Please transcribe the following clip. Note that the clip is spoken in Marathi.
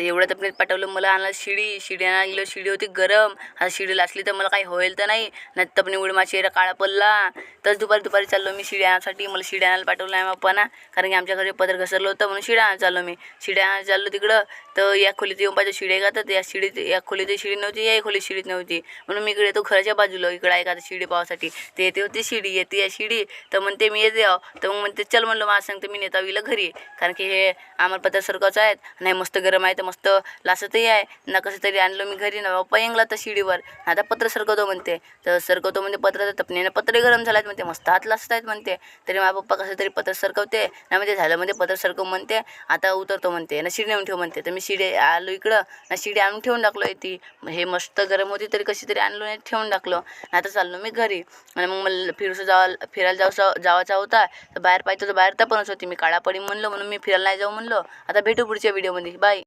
एवढं तर पाठवलं. मला आणला शिडी आणायला गेलो. शिडी होती गरम. आता शिडी लाचली तर मला काही होईल तर नाही. तपणी उडी माझा चेहरा काळा पडला. तर दुपारी चाललो मी शिडी आणायसाठी. मला शिडी आणायला पाठवलं आहे बाप्पाना, कारण की आमच्या घरी पदर घसरलं होतं म्हणून शिडी आणायला चाललो मी. शिडी आणायला चाललो तिकडं. तर या खोलीत येऊन पाहिजे शिडी आहे का, तर या खोलीत शिडी नव्हती, या खोलीत शिडीत नव्हती. म्हणून मी इकडे येतो घराच्या बाजूला. इकडं आहे का शिडी पावासाठी. ते येते होती शिडी, येते या शिडी. तर म्हणते मी येते आहो. तर मग म्हणते चल म्हणलं माझं सांगते मी नेता विला घरी, कारण की हे आम्हाला पत्र सरकावचं आहेत. नाही मस्त गरम आहे तर मस्त लासतही आहे ना. कसं तरी आणलं मी घरी ना. बाप्पा येंगला तर शिडीवर. आता पत्र सरकवतो म्हणते. तर सरकवतो म्हणते पत्र, तर तपण्याने पत्रे गरम झाले आहेत म्हणते, मस्त हात लासत आहेत म्हणते. तरी माझा पप्पा कसं तरी पत्र सरकवते ना. म्हणजे झालं म्हणते पत्र सरकव म्हणते. आता उतरतो म्हणते ना, शिडी नेऊन ठेव म्हणते. तर मी शिडी आलो इकडं ना, शिडी आणून ठेवून टाकलो आहे. ती हे मस्त गरम होती तरी कशी तरी आणलो नाही, ठेवून टाकलो. आता चाललो मी घरी. आणि मग मला फिरायला जावाचा होता. तर बाहेर पाहिजे तर बाहेर तर पण होती. मी काळा पडी म्हणलो म्हणून मी फिरायला नाही जाऊ म्हणलो. आता भेटू पुढच्या व्हिडिओमध्ये. बाय.